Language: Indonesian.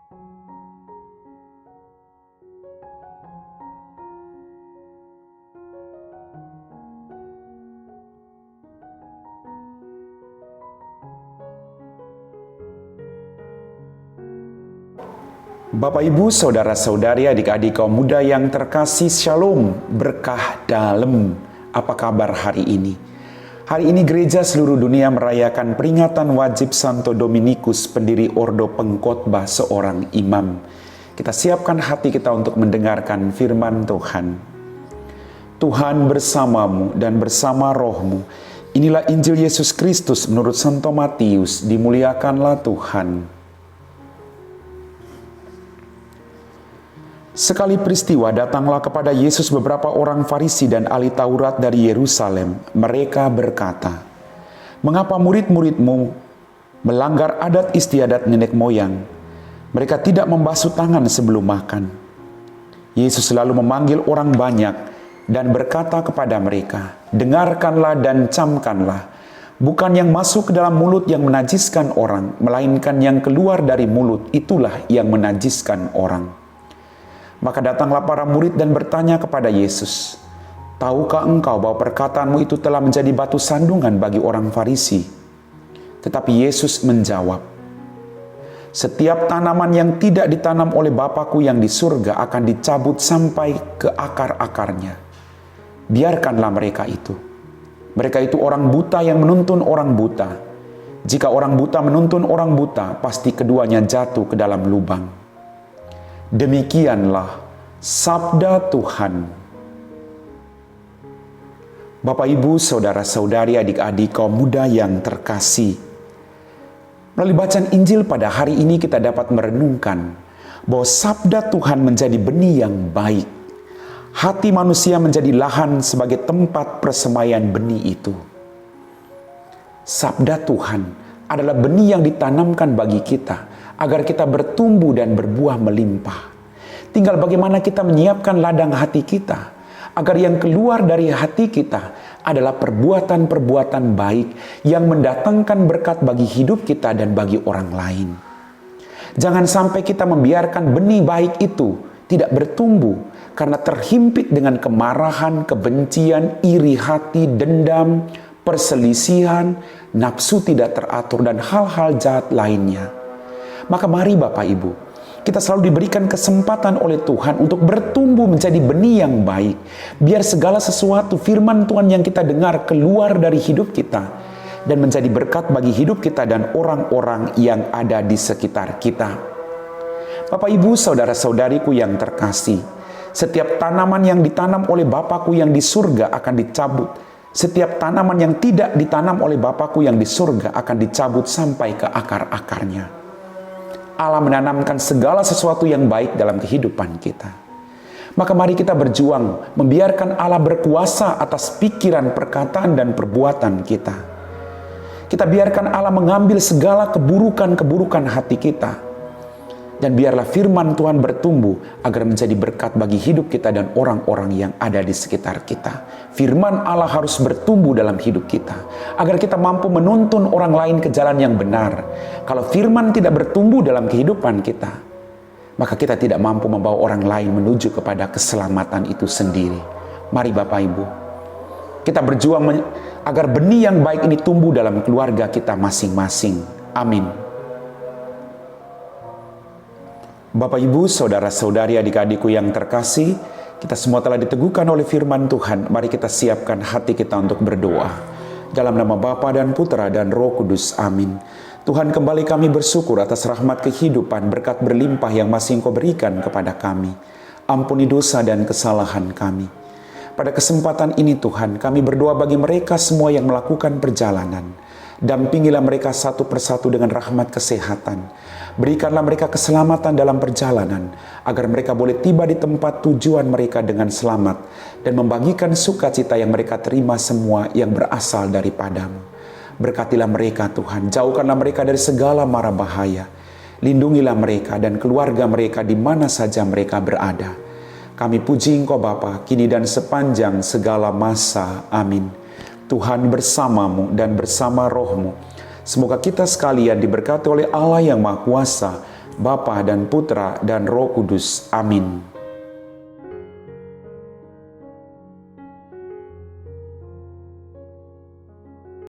Bapak, Ibu, Saudara-saudari, adik-adik kaum muda yang terkasih, Shalom, berkah dalam. Apa kabar hari ini? Hari ini gereja seluruh dunia merayakan peringatan wajib Santo Dominikus, pendiri Ordo Pengkhotbah, seorang imam. Kita siapkan hati kita untuk mendengarkan firman Tuhan. Tuhan bersamamu dan bersama rohmu. Inilah Injil Yesus Kristus menurut Santo Matius. Dimuliakanlah Tuhan. Sekali peristiwa datanglah kepada Yesus beberapa orang Farisi dan ahli Taurat dari Yerusalem. Mereka berkata, "Mengapa murid-muridmu melanggar adat istiadat nenek moyang? Mereka tidak membasuh tangan sebelum makan." Yesus lalu memanggil orang banyak dan berkata kepada mereka, "Dengarkanlah dan camkanlah. Bukan yang masuk ke dalam mulut yang menajiskan orang, melainkan yang keluar dari mulut, itulah yang menajiskan orang." Maka datanglah para murid dan bertanya kepada Yesus, "Tahukah engkau bahwa perkataanmu itu telah menjadi batu sandungan bagi orang Farisi?" Tetapi Yesus menjawab, "Setiap tanaman yang tidak ditanam oleh Bapa-Ku yang di surga akan dicabut sampai ke akar-akarnya. Biarkanlah mereka itu. Mereka itu orang buta yang menuntun orang buta. Jika orang buta menuntun orang buta, pasti keduanya jatuh ke dalam lubang." Demikianlah sabda Tuhan. Bapak, Ibu, Saudara-saudari, adik-adik kaum muda yang terkasih, melalui bacaan Injil pada hari ini kita dapat merenungkan bahwa sabda Tuhan menjadi benih yang baik. Hati manusia menjadi lahan sebagai tempat persemaian benih itu. Sabda Tuhan adalah benih yang ditanamkan bagi kita agar kita bertumbuh dan berbuah melimpah. Tinggal bagaimana kita menyiapkan ladang hati kita, agar yang keluar dari hati kita adalah perbuatan-perbuatan baik yang mendatangkan berkat bagi hidup kita dan bagi orang lain. Jangan sampai kita membiarkan benih baik itu tidak bertumbuh karena terhimpit dengan kemarahan, kebencian, iri hati, dendam, perselisihan, nafsu tidak teratur, dan hal-hal jahat lainnya. Maka mari Bapak Ibu, kita selalu diberikan kesempatan oleh Tuhan untuk bertumbuh menjadi benih yang baik. Biar segala sesuatu firman Tuhan yang kita dengar keluar dari hidup kita dan menjadi berkat bagi hidup kita dan orang-orang yang ada di sekitar kita. Bapak, Ibu, Saudara-saudariku yang terkasih, setiap tanaman yang ditanam oleh Bapa-Ku yang di surga akan dicabut. Setiap tanaman yang tidak ditanam oleh Bapa-Ku yang di surga akan dicabut sampai ke akar-akarnya. Allah menanamkan segala sesuatu yang baik dalam kehidupan kita. Maka mari kita berjuang membiarkan Allah berkuasa atas pikiran, perkataan, dan perbuatan kita. Kita biarkan Allah mengambil segala keburukan-keburukan hati kita. Dan biarlah firman Tuhan bertumbuh agar menjadi berkat bagi hidup kita dan orang-orang yang ada di sekitar kita. Firman Allah harus bertumbuh dalam hidup kita agar kita mampu menuntun orang lain ke jalan yang benar. Kalau firman tidak bertumbuh dalam kehidupan kita, maka kita tidak mampu membawa orang lain menuju kepada keselamatan itu sendiri. Mari Bapak Ibu, kita berjuang agar benih yang baik ini tumbuh dalam keluarga kita masing-masing. Amin. Bapak, Ibu, Saudara-saudari, adik-adikku yang terkasih, kita semua telah diteguhkan oleh firman Tuhan. Mari kita siapkan hati kita untuk berdoa. Dalam nama Bapa dan Putra dan Roh Kudus. Amin. Tuhan, kembali kami bersyukur atas rahmat kehidupan, berkat berlimpah yang masih Engkau berikan kepada kami. Ampuni dosa dan kesalahan kami. Pada kesempatan ini Tuhan, kami berdoa bagi mereka semua yang melakukan perjalanan. Dampingilah mereka satu persatu dengan rahmat kesehatan. Berikanlah mereka keselamatan dalam perjalanan, agar mereka boleh tiba di tempat tujuan mereka dengan selamat, dan membagikan sukacita yang mereka terima semua yang berasal daripadamu. Berkatilah mereka Tuhan, jauhkanlah mereka dari segala mara bahaya. Lindungilah mereka dan keluarga mereka di mana saja mereka berada. Kami puji Engkau Bapa, kini dan sepanjang segala masa. Amin. Tuhan bersamamu dan bersama rohmu. Semoga kita sekalian diberkati oleh Allah yang Maha Kuasa, Bapa dan Putra dan Roh Kudus. Amin.